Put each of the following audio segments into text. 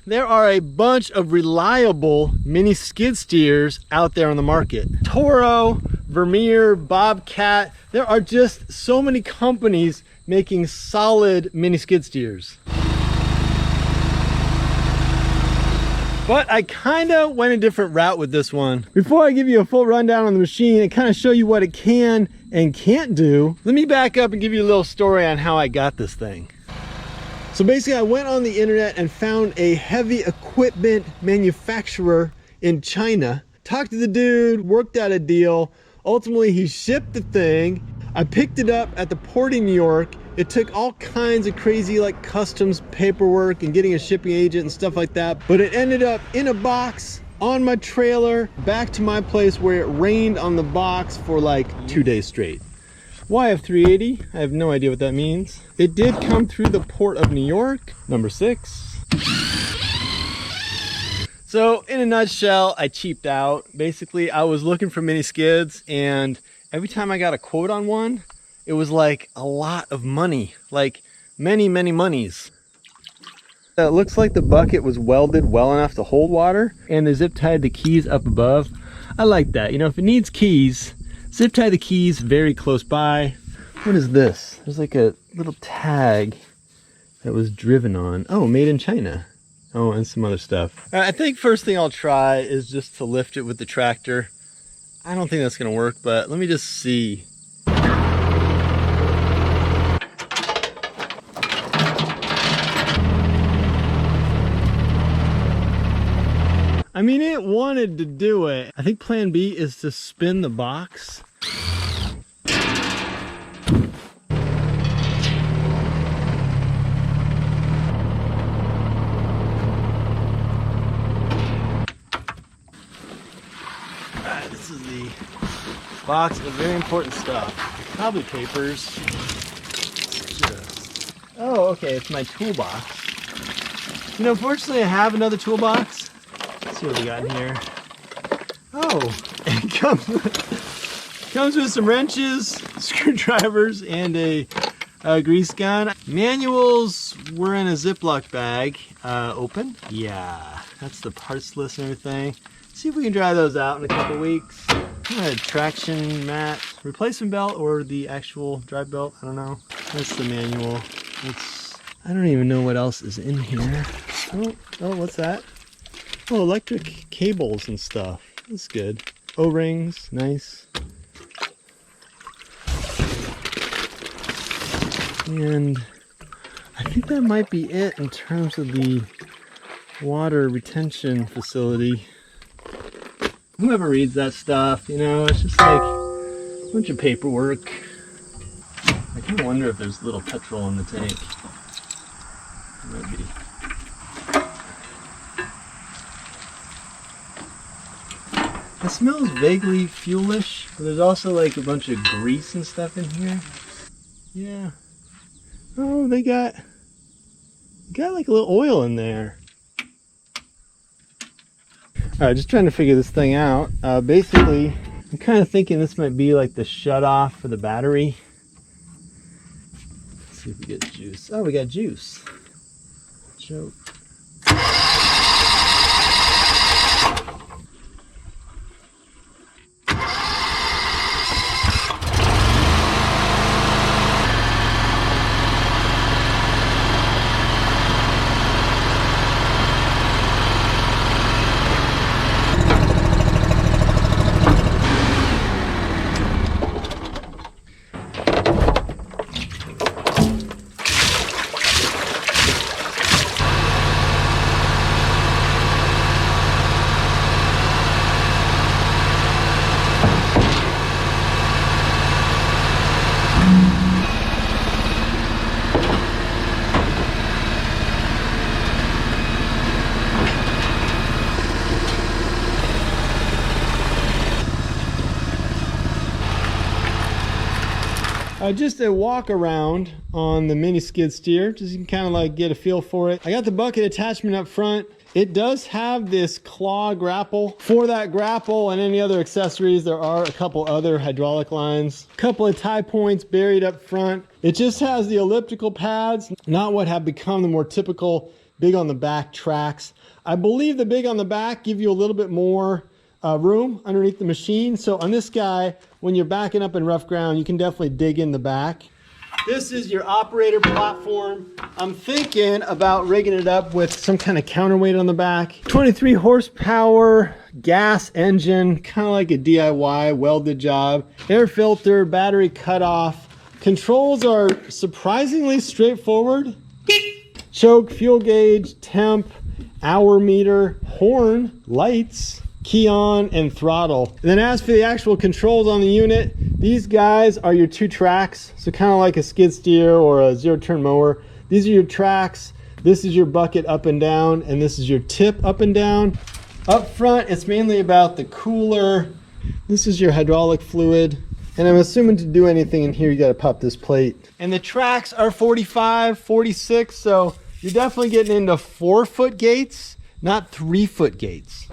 there are a bunch of reliable mini skid steers out there on the market. Toro, Vermeer, Bobcat, there are just so many companies making solid mini skid steers. But I kind of went a different route with this one. Before I give you a full rundown on the machine and kind of show you what it can and can't do, let me back up and give you a little story on how I got this thing. So basically I went on the internet and found a heavy equipment manufacturer in China. Talked to the dude, worked out a deal. Ultimately he shipped the thing. I picked it up at the port in New York. It took all kinds of crazy like customs paperwork and getting a shipping agent and stuff like that. But it ended up in a box on my trailer back to my place where it rained on the box for like 2 days straight. YF380, I have no idea what that means. It did come through the port of New York, number 6. So in a nutshell, I cheaped out. Basically, I was looking for mini skids and every time I got a quote on one, it was like a lot of money, like many monies. It looks like the bucket was welded well enough to hold water and they zip tied the keys up above. I like that. You know, if it needs keys, zip tie the keys very close by. What is this? There's like a little tag that was driven on. Oh, made in China. Oh, and some other stuff. I think first thing I'll try is just to lift it with the tractor. I don't think that's gonna work, but let me just see. I mean, it wanted to do it. I think plan B is to spin the box. Alright, this is the box of very important stuff. Probably papers. Oh, okay, it's my toolbox. You know, fortunately I have another toolbox. Let's see what we got in here. Oh, it comes with some wrenches, screwdrivers, and a grease gun. Manuals were in a Ziploc bag. Open? Yeah, that's the parts list and everything. See if we can dry those out in a couple weeks. A traction mat, replacement belt, or the actual drive belt. I don't know. That's the manual. I don't even know what else is in here. Oh, what's that? Oh, electric cables and stuff. That's good. O-rings, nice. And I think that might be it in terms of the water retention facility. Whoever reads that stuff, you know, it's just like a bunch of paperwork. I kind of wonder if there's a little petrol in the tank. Maybe. It smells vaguely fuelish, but there's also like a bunch of grease and stuff in here. Yeah. Oh, they got like a little oil in there. Alright, just trying to figure this thing out. Basically, I'm kind of thinking this might be like the shut-off for the battery. Let's see if we get juice. Oh, we got juice. Choke. Just a walk around on the mini skid steer, just you can kind of like get a feel for it. I got the bucket attachment up front. It does have this claw grapple. For that grapple and any other accessories, there are a couple other hydraulic lines, a couple of tie points buried up front. It just has the elliptical pads, not what have become the more typical big on the back tracks. I believe the big on the back give you a little bit more room underneath the machine. So on this guy, when you're backing up in rough ground, you can definitely dig in the back. This is your operator platform. I'm thinking about rigging it up with some kind of counterweight on the back. 23 horsepower gas engine, kind of like a DIY welded job. Air filter, battery cutoff. Controls are surprisingly straightforward. Choke, fuel gauge, temp, hour meter, horn, lights, key on, and throttle. And then as for the actual controls on the unit, these guys are your 2 tracks. So kind of like a skid steer or a zero-turn mower. These are your tracks. This is your bucket up and down, and this is your tip up and down. Up front, it's mainly about the cooler. This is your hydraulic fluid. And I'm assuming to do anything in here, you gotta pop this plate. And the tracks are 45, 46, so you're definitely getting into 4-foot gates, not 3-foot gates.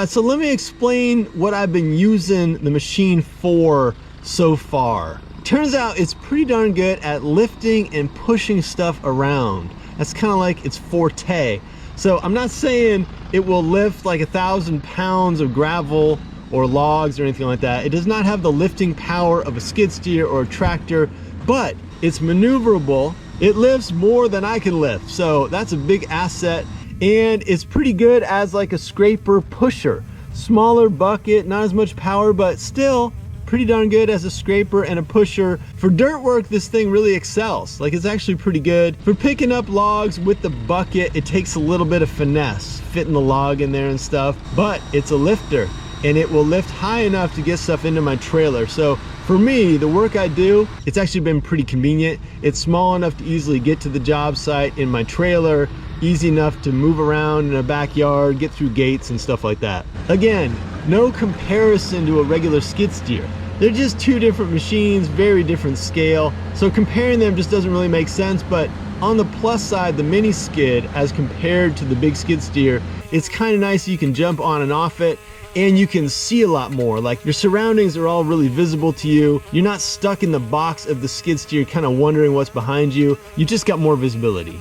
So let me explain what I've been using the machine for so far. Turns out it's pretty darn good at lifting and pushing stuff around. That's kind of like its forte. So I'm not saying it will lift like 1,000 pounds of gravel or logs or anything like that. It does not have the lifting power of a skid steer or a tractor, but it's maneuverable. It lifts more than I can lift. So that's a big asset. And it's pretty good as like a scraper pusher. Smaller bucket, not as much power, but still pretty darn good as a scraper and a pusher. For dirt work, this thing really excels. Like, it's actually pretty good. For picking up logs with the bucket, it takes a little bit of finesse, fitting the log in there and stuff, but it's a lifter and it will lift high enough to get stuff into my trailer. So for me, the work I do, it's actually been pretty convenient. It's small enough to easily get to the job site in my trailer, easy enough to move around in a backyard, get through gates and stuff like that. Again, no comparison to a regular skid steer. They're just 2 different machines, very different scale. So comparing them just doesn't really make sense, but on the plus side, the mini skid as compared to the big skid steer, it's kind of nice. You can jump on and off it, and you can see a lot more. Like, your surroundings are all really visible to you. You're not stuck in the box of the skid steer kind of wondering what's behind you. You just got more visibility.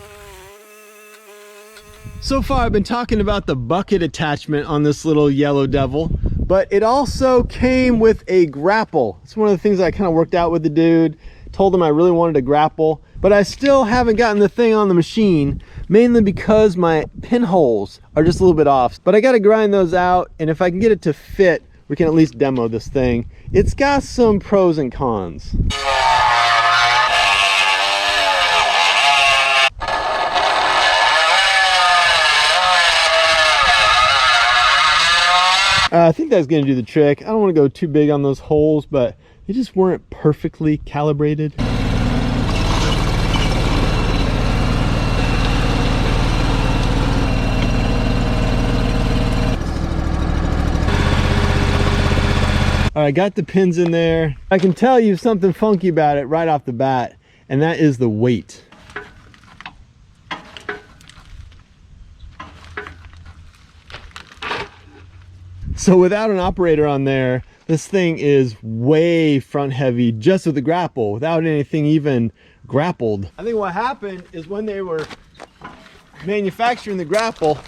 So far I've been talking about the bucket attachment on this little Yellow Devil, but it also came with a grapple. It's one of the things I kind of worked out with the dude. Told him I really wanted a grapple, but I still haven't gotten the thing on the machine, mainly because my pinholes are just a little bit off. But I got to grind those out, and if I can get it to fit, we can at least demo this thing. It's got some pros and cons. I think that's going to do the trick. I don't want to go too big on those holes, but they just weren't perfectly calibrated. All right, got the pins in there. I can tell you something funky about it right off the bat, and that is the weight. So without an operator on there, this thing is way front heavy just with the grapple, without anything even grappled. I think what happened is when they were manufacturing the grapple,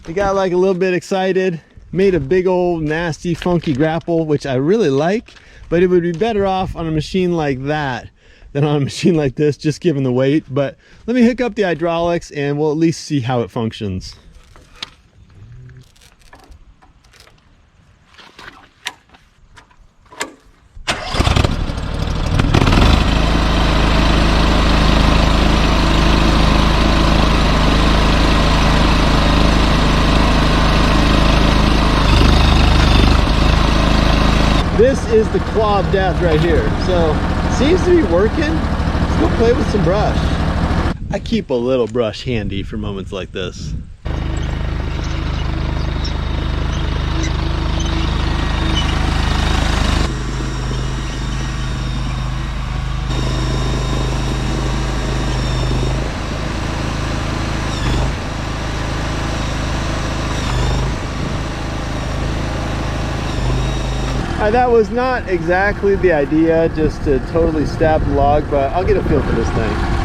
they got like a little bit excited, made a big old nasty funky grapple, which I really like, but it would be better off on a machine like that than on a machine like this, just given the weight. But let me hook up the hydraulics and we'll at least see how it functions. This is the claw of death right here. So, seems to be working. Let's go play with some brush. I keep a little brush handy for moments like this. That was not exactly the idea, just to totally stab the log, but I'll get a feel for this thing.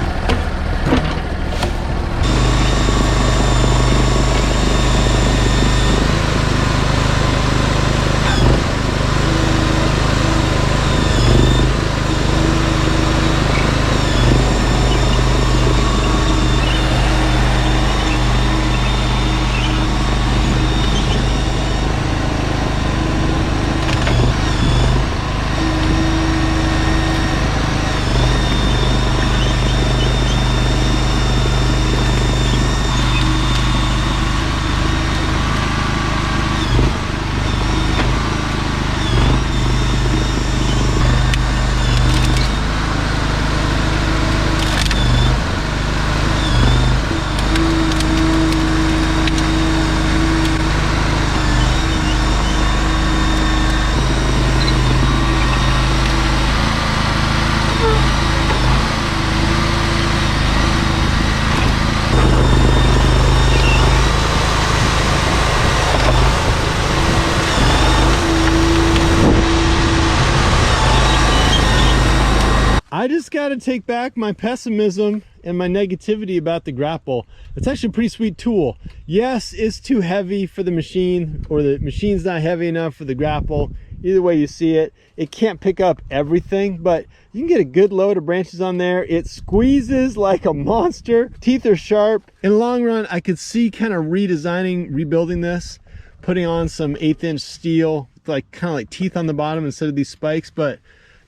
I just got to take back my pessimism and my negativity about the grapple. It's actually a pretty sweet tool. Yes, it's too heavy for the machine, or the machine's not heavy enough for the grapple. Either way you see it, it can't pick up everything, but you can get a good load of branches on there. It squeezes like a monster. Teeth are sharp. In the long run, I could see kind of rebuilding this, putting on some 1/8 inch steel, like kind of like teeth on the bottom instead of these spikes, but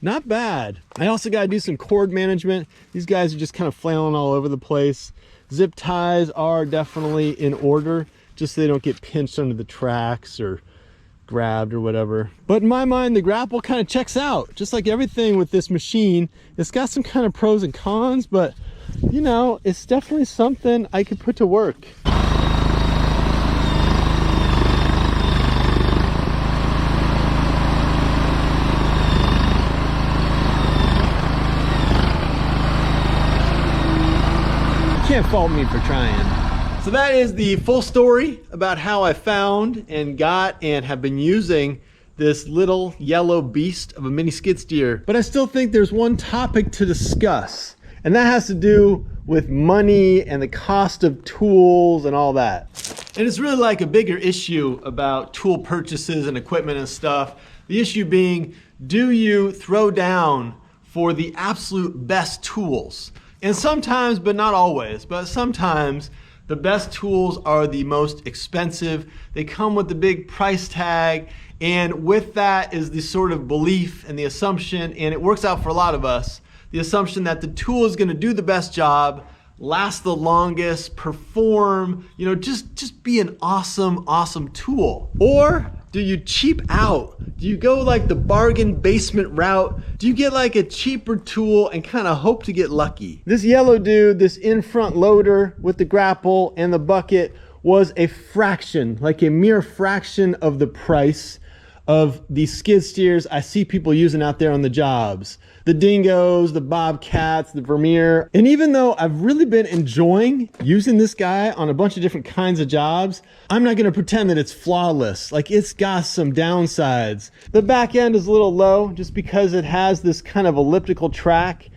not bad. I also got to do some cord management. These guys are just kind of flailing all over the place. Zip ties are definitely in order, just so they don't get pinched under the tracks or grabbed or whatever. But in my mind, the grapple kind of checks out. Just like everything with this machine, it's got some kind of pros and cons, but you know, it's definitely something I could put to work. Can't fault me for trying. So that is the full story about how I found and got and have been using this little yellow beast of a mini skid steer. But I still think there's one topic to discuss, and that has to do with money and the cost of tools and all that. And it's really like a bigger issue about tool purchases and equipment and stuff. The issue being, do you throw down for the absolute best tools? And sometimes, but not always, but sometimes the best tools are the most expensive. They come with the big price tag, and with that is the sort of belief and the assumption, and it works out for a lot of us, the assumption that the tool is gonna do the best job, last the longest, perform, you know, just be an awesome, awesome tool. Or do you cheap out? Do you go like the bargain basement route? Do you get like a cheaper tool and kind of hope to get lucky? This yellow dude, this in-front loader with the grapple and the bucket, was a fraction, like a mere fraction of the price of the skid steers I see people using out there on the jobs. The Dingos, the Bobcats, the Vermeer. And even though I've really been enjoying using this guy on a bunch of different kinds of jobs, I'm not gonna pretend that it's flawless. Like, it's got some downsides. The back end is a little low just because it has this kind of elliptical track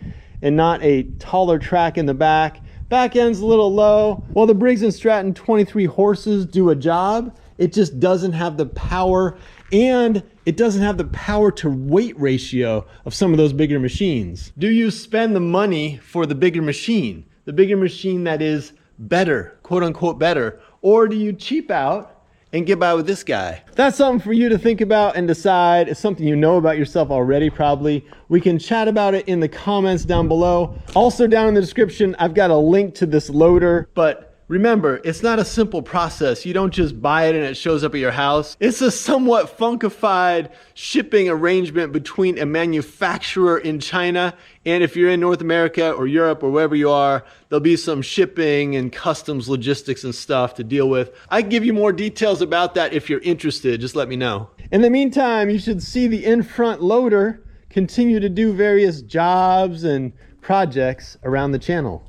and not a taller track in the back. Back end's a little low. While the Briggs & Stratton 23 horses do a job, it just doesn't have the power, and it doesn't have the power to weight ratio of some of those bigger machines. Do you spend the money for the bigger machine? The bigger machine that is better, quote unquote better, or do you cheap out and get by with this guy? That's something for you to think about and decide. It's something you know about yourself already, probably. We can chat about it in the comments down below. Also down in the description, I've got a link to this loader, but remember, it's not a simple process. You don't just buy it and it shows up at your house. It's a somewhat funkified shipping arrangement between a manufacturer in China, and if you're in North America or Europe or wherever you are, there'll be some shipping and customs logistics and stuff to deal with. I can give you more details about that if you're interested. Just let me know. In the meantime, you should see the in-front loader continue to do various jobs and projects around the channel.